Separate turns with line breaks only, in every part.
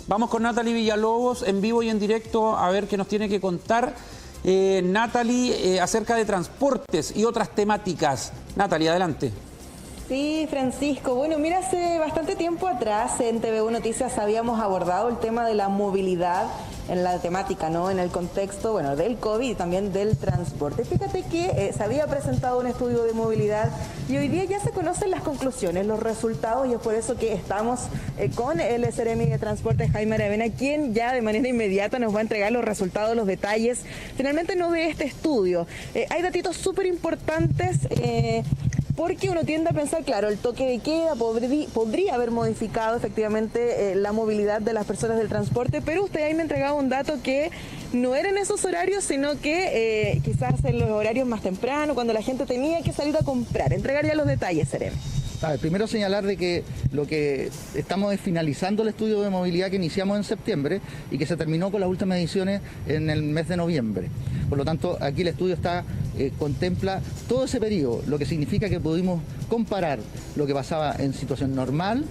Vamos con Natalie Villalobos en vivo y en directo a ver qué nos tiene que contar. Natalie, acerca de transportes y otras temáticas. Natalie, adelante.
Sí, Francisco. Bueno, mira, hace bastante tiempo atrás en TVU Noticias habíamos abordado el tema de la movilidad en la temática, ¿no? En el contexto, bueno, del COVID y también del transporte. Fíjate que se había presentado un estudio de movilidad y hoy día ya se conocen las conclusiones, los resultados, y es por eso que estamos con el SRM de Transporte, Jaime Aravena, quien ya de manera inmediata nos va a entregar los resultados, los detalles, finalmente no de este estudio. Hay datitos súper importantes. Porque uno tiende a pensar, claro, el toque de queda podría haber modificado efectivamente la movilidad de las personas del transporte, pero usted ahí me entregaba un dato que no era en esos horarios, sino que quizás en los horarios más temprano, cuando la gente tenía que salir a comprar. Entregar ya los detalles, Serena.
Primero señalar de que lo que estamos es finalizando el estudio de movilidad que iniciamos en septiembre y que se terminó con las últimas ediciones en el mes de noviembre. Por lo tanto, aquí el estudio contempla todo ese periodo, lo que significa que pudimos comparar lo que pasaba en situación normal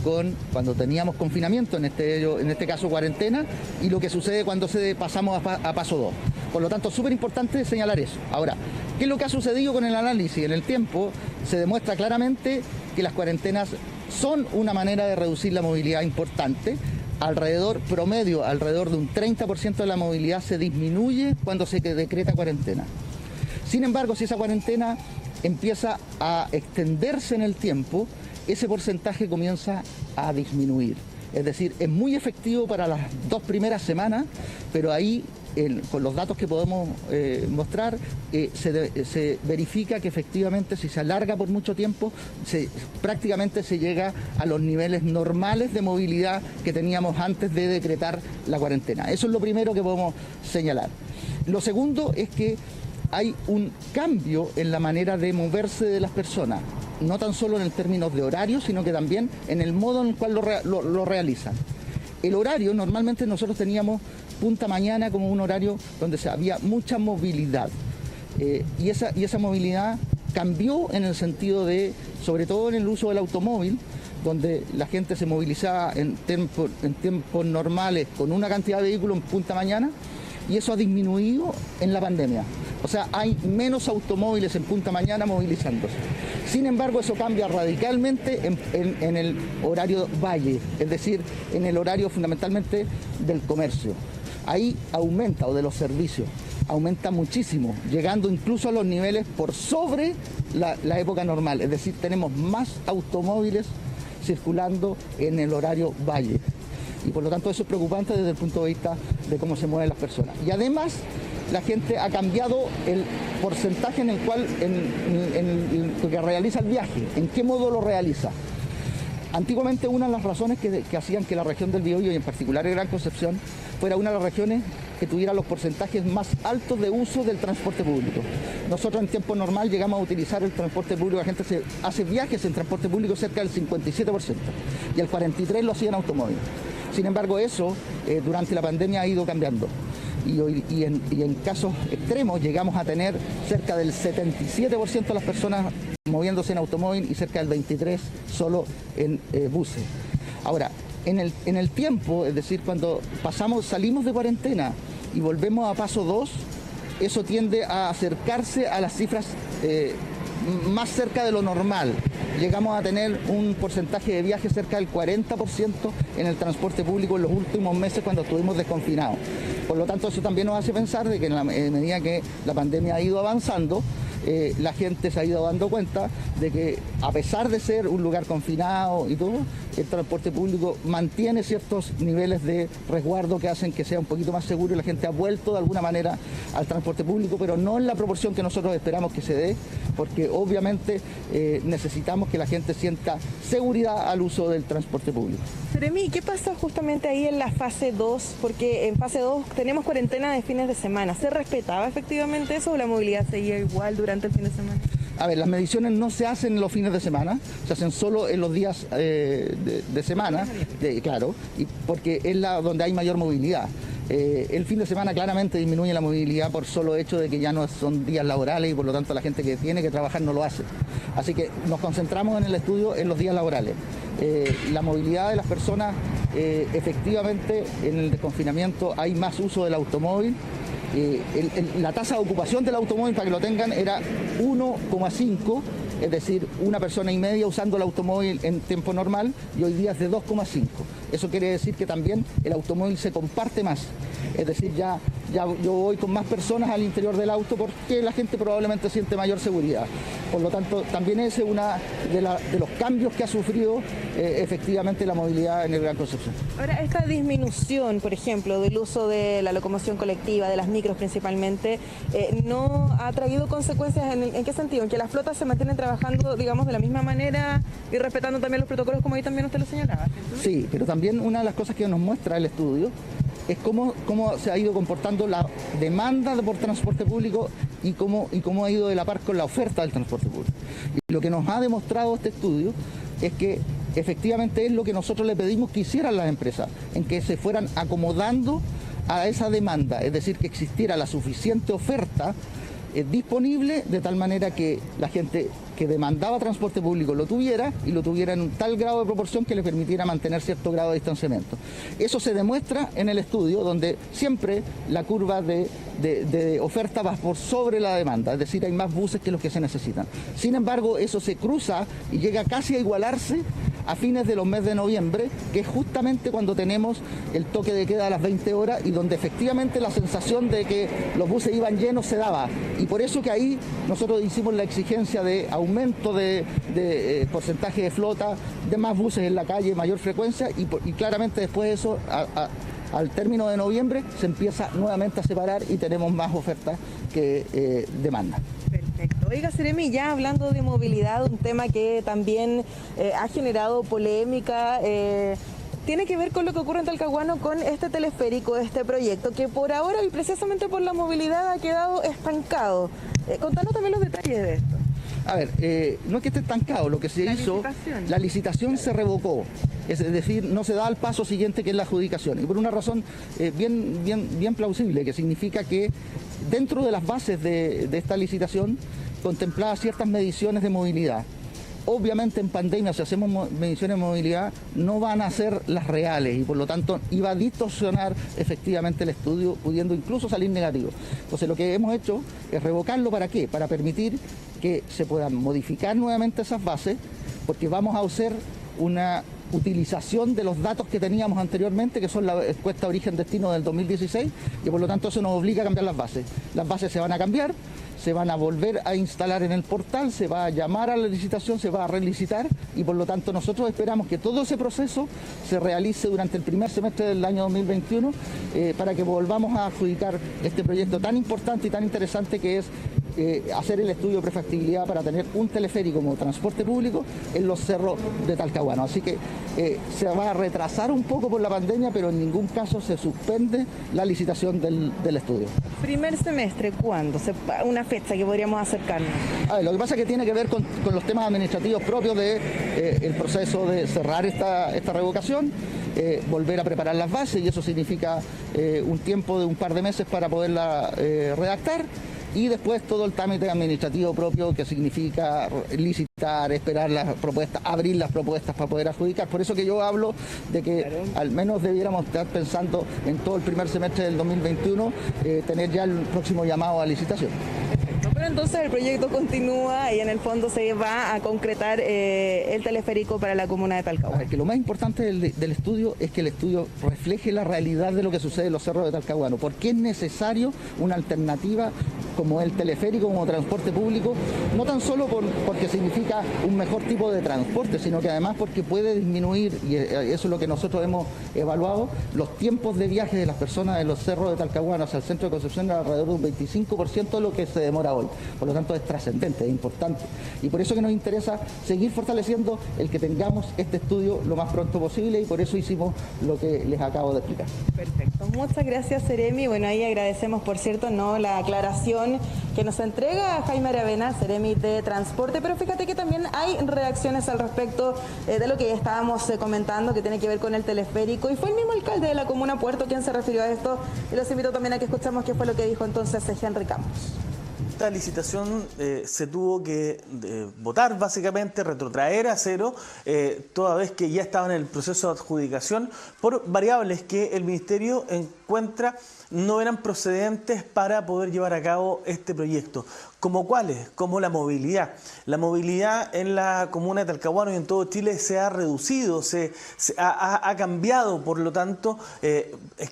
con cuando teníamos confinamiento, en este caso cuarentena, y lo que sucede cuando pasamos a paso 2. Por lo tanto, súper importante señalar eso. Ahora, ¿qué es lo que ha sucedido con el análisis? En el tiempo se demuestra claramente que las cuarentenas son una manera de reducir la movilidad importante. Alrededor de un 30% de la movilidad se disminuye cuando se decreta cuarentena. Sin embargo, si esa cuarentena empieza a extenderse en el tiempo, ese porcentaje comienza a disminuir. Es decir, es muy efectivo para las 2 primeras semanas, pero ahí, con los datos que podemos mostrar, se verifica que efectivamente si se alarga por mucho tiempo, prácticamente se llega a los niveles normales de movilidad que teníamos antes de decretar la cuarentena. Eso es lo primero que podemos señalar. Lo segundo es que hay un cambio en la manera de moverse de las personas, no tan solo en términos de horario, sino que también en el modo en el cual lo realizan. El horario, normalmente nosotros teníamos punta mañana como un horario donde había mucha movilidad. Y esa movilidad cambió en el sentido de, sobre todo en el uso del automóvil, donde la gente se movilizaba en tiempos normales con una cantidad de vehículos en punta mañana, y eso ha disminuido en la pandemia. O sea, hay menos automóviles en punta mañana movilizándose. Sin embargo, eso cambia radicalmente en el horario valle, es decir, en el horario fundamentalmente del comercio. Ahí aumenta, o de los servicios, aumenta muchísimo, llegando incluso a los niveles por sobre la época normal. Es decir, tenemos más automóviles circulando en el horario valle. Y por lo tanto eso es preocupante desde el punto de vista de cómo se mueven las personas. Y además la gente ha cambiado el porcentaje en el cual que realiza el viaje, en qué modo lo realiza. Antiguamente una de las razones que hacían que la región del Biobío, y en particular el Gran Concepción, fuera una de las regiones que tuviera los porcentajes más altos de uso del transporte público. Nosotros en tiempo normal llegamos a utilizar el transporte público, la gente hace viajes en transporte público cerca del 57% y el 43% lo hacía en automóvil. Sin embargo, eso durante la pandemia ha ido cambiando. Y en casos extremos llegamos a tener cerca del 77% de las personas moviéndose en automóvil y cerca del 23% solo en buses. Ahora, en el tiempo, es decir, cuando salimos de cuarentena y volvemos a paso 2, eso tiende a acercarse a las cifras más cerca de lo normal. Llegamos a tener un porcentaje de viajes cerca del 40% en el transporte público en los últimos meses cuando estuvimos desconfinados. Por lo tanto, eso también nos hace pensar de que en la medida que la pandemia ha ido avanzando, la gente se ha ido dando cuenta de que, a pesar de ser un lugar confinado y todo, el transporte público mantiene ciertos niveles de resguardo que hacen que sea un poquito más seguro, y la gente ha vuelto de alguna manera al transporte público, pero no en la proporción que nosotros esperamos que se dé, porque obviamente necesitamos que la gente sienta seguridad al uso del transporte público.
Jeremy, ¿qué pasa justamente ahí en la fase 2? Porque en fase 2 tenemos cuarentena de fines de semana. ¿Se respetaba efectivamente eso o la movilidad seguía igual durante el fin de semana?
A ver, las mediciones no se hacen los fines de semana, se hacen solo en los días de semana, claro, y porque es donde hay mayor movilidad. El fin de semana claramente disminuye la movilidad por solo hecho de que ya no son días laborales y por lo tanto la gente que tiene que trabajar no lo hace. Así que nos concentramos en el estudio en los días laborales. La movilidad de las personas efectivamente en el desconfinamiento hay más uso del automóvil. La tasa de ocupación del automóvil, para que lo tengan, era 1,5, es decir, una persona y media usando el automóvil en tiempo normal, y hoy día es de 2,5. Eso quiere decir que también el automóvil se comparte más, es decir, ya yo voy con más personas al interior del auto porque la gente probablemente siente mayor seguridad. Por lo tanto, también ese es uno de los cambios que ha sufrido efectivamente la movilidad en el Gran Concepción.
Ahora, esta disminución, por ejemplo, del uso de la locomoción colectiva, de las micros principalmente, ¿no ha traído consecuencias? ¿En qué sentido? ¿En que las flotas se mantienen trabajando, digamos, de la misma manera y respetando también los protocolos, como ahí también usted lo señalaba?
Sí, pero también una de las cosas que nos muestra el estudio es cómo se ha ido comportando la demanda por transporte público y cómo ha ido de la par con la oferta del transporte público. Y lo que nos ha demostrado este estudio es que efectivamente es lo que nosotros le pedimos que hicieran las empresas, en que se fueran acomodando a esa demanda, es decir, que existiera la suficiente oferta disponible de tal manera que la gente que demandaba transporte público lo tuviera y lo tuviera en un tal grado de proporción que le permitiera mantener cierto grado de distanciamiento. Eso se demuestra en el estudio, donde siempre la curva de oferta va por sobre la demanda, es decir, hay más buses que los que se necesitan. Sin embargo, eso se cruza y llega casi a igualarse a fines de los meses de noviembre, que es justamente cuando tenemos el toque de queda a las 20 horas y donde efectivamente la sensación de que los buses iban llenos se daba. Y por eso que ahí nosotros hicimos la exigencia de aumento de porcentaje de flota, de más buses en la calle, mayor frecuencia, y claramente después de eso, al término de noviembre, se empieza nuevamente a separar y tenemos más oferta que demanda.
Perfecto. Oiga, Seremi, ya hablando de movilidad, un tema que también ha generado polémica, tiene que ver con lo que ocurre en Talcahuano con este teleférico, este proyecto, que por ahora y precisamente por la movilidad ha quedado estancado. Contanos también los detalles de esto.
A ver, no es que esté estancado, lo que se hizo, la licitación se revocó, es decir, no se da al paso siguiente que es la adjudicación, y por una razón bien plausible, que significa que dentro de las bases de esta licitación contemplaba ciertas mediciones de movilidad. Obviamente en pandemia, si hacemos mediciones de movilidad, no van a ser las reales y por lo tanto iba a distorsionar efectivamente el estudio, pudiendo incluso salir negativo. Entonces lo que hemos hecho es revocarlo. ¿Para qué? Para permitir que se puedan modificar nuevamente esas bases, porque vamos a hacer una utilización de los datos que teníamos anteriormente, que son la encuesta origen-destino del 2016, y por lo tanto eso nos obliga a cambiar las bases. Las bases se van a cambiar, se van a volver a instalar en el portal, se va a llamar a la licitación, se va a relicitar, y por lo tanto nosotros esperamos que todo ese proceso se realice durante el primer semestre del año 2021 para que volvamos a adjudicar este proyecto tan importante y tan interesante que es hacer el estudio de prefactibilidad para tener un teleférico como transporte público en los cerros de Talcahuano. Así que se va a retrasar un poco por la pandemia, pero en ningún caso se suspende la licitación del estudio.
¿Primer semestre cuándo? Una fecha que podríamos acercarnos.
A ver, lo que pasa es que tiene que ver con los temas administrativos propios del proceso de cerrar esta revocación, volver a preparar las bases, y eso significa un tiempo de un par de meses para poderla redactar. Y después todo el trámite administrativo propio, que significa licitar, esperar las propuestas, abrir las propuestas para poder adjudicar. Por eso que yo hablo de que al menos debiéramos estar pensando en todo el primer semestre del 2021, tener ya el próximo llamado a licitación.
Pero entonces el proyecto continúa y en el fondo se va a concretar el teleférico para la comuna de Talcahuano.
Es que lo más importante del estudio es que el estudio refleje la realidad de lo que sucede en los cerros de Talcahuano, porque es necesario una alternativa como el teleférico, como transporte público, no tan solo porque significa un mejor tipo de transporte, sino que además porque puede disminuir, y eso es lo que nosotros hemos evaluado, los tiempos de viaje de las personas de los cerros de Talcahuano hacia el centro de Concepción de alrededor de un 25% de lo que se demora hoy. Por lo tanto es trascendente, es importante. Y por eso que nos interesa seguir fortaleciendo el que tengamos este estudio lo más pronto posible, y por eso hicimos lo que les acabo de explicar.
Perfecto. Muchas gracias, Seremi. Bueno, ahí agradecemos, por cierto, la aclaración que nos entrega Jaime Aravena, Seremi de Transporte, pero fíjate que también hay reacciones al respecto de lo que ya estábamos comentando, que tiene que ver con el teleférico, y fue el mismo alcalde de la comuna Puerto quien se refirió a esto, y los invito también a que escuchemos qué fue lo que dijo entonces Henry Campos.
esta licitación se tuvo que votar básicamente, retrotraer a cero, toda vez que ya estaba en el proceso de adjudicación por variables que el Ministerio encuentra no eran procedentes para poder llevar a cabo este proyecto. ¿Como cuáles? Como la movilidad. La movilidad en la comuna de Talcahuano y en todo Chile se ha reducido, ha cambiado, por lo tanto,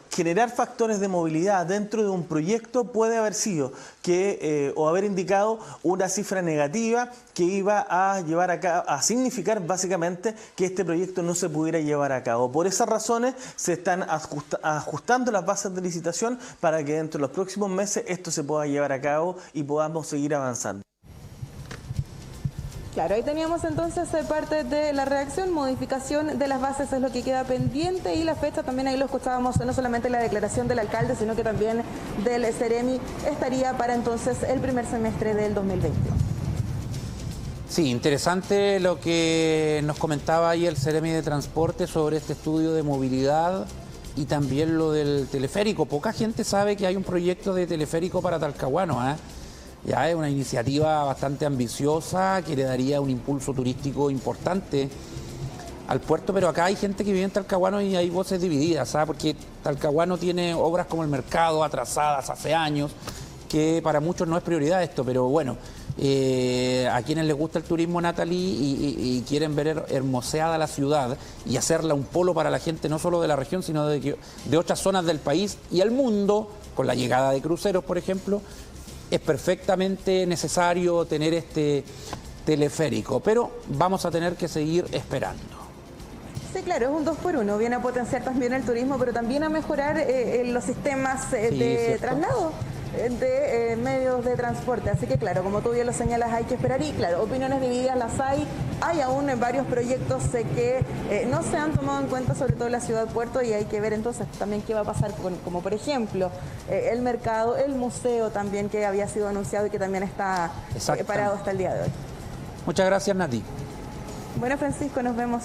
generar factores de movilidad dentro de un proyecto puede haber sido o haber indicado una cifra negativa que iba a llevar a cabo, a significar básicamente que este proyecto no se pudiera llevar a cabo. Por esas razones se están ajustando las bases de licitación para que dentro de los próximos meses esto se pueda llevar a cabo y podamos seguir avanzando.
Claro, ahí teníamos entonces parte de la reacción, modificación de las bases es lo que queda pendiente y la fecha también ahí lo escuchábamos, no solamente la declaración del alcalde, sino que también del Ceremi estaría para entonces el primer semestre del 2021.
Sí, interesante lo que nos comentaba ahí el Ceremi de Transporte sobre este estudio de movilidad y también lo del teleférico. Poca gente sabe que hay un proyecto de teleférico para Talcahuano, ¿eh? Ya es una iniciativa bastante ambiciosa que le daría un impulso turístico importante al puerto, pero acá hay gente que vive en Talcahuano y hay voces divididas, ¿sabes? Porque Talcahuano tiene obras como el mercado atrasadas hace años, que para muchos no es prioridad esto, pero bueno, a quienes les gusta el turismo, Natalie, y quieren ver hermoseada la ciudad y hacerla un polo para la gente no solo de la región, sino de otras zonas del país y al mundo, con la llegada de cruceros, por ejemplo, es perfectamente necesario tener este teleférico, pero vamos a tener que seguir esperando.
Sí, claro, es un 2x1, viene a potenciar también el turismo, pero también a mejorar los sistemas de traslado de medios de transporte. Así que claro, como tú bien lo señalas, hay que esperar y claro, opiniones divididas las hay. Hay aún varios proyectos que no se han tomado en cuenta, sobre todo en la ciudad puerto, y hay que ver entonces también qué va a pasar como por ejemplo el mercado, el museo también que había sido anunciado y que también está parado hasta el día de hoy.
Muchas gracias, Nati.
Bueno, Francisco, nos vemos.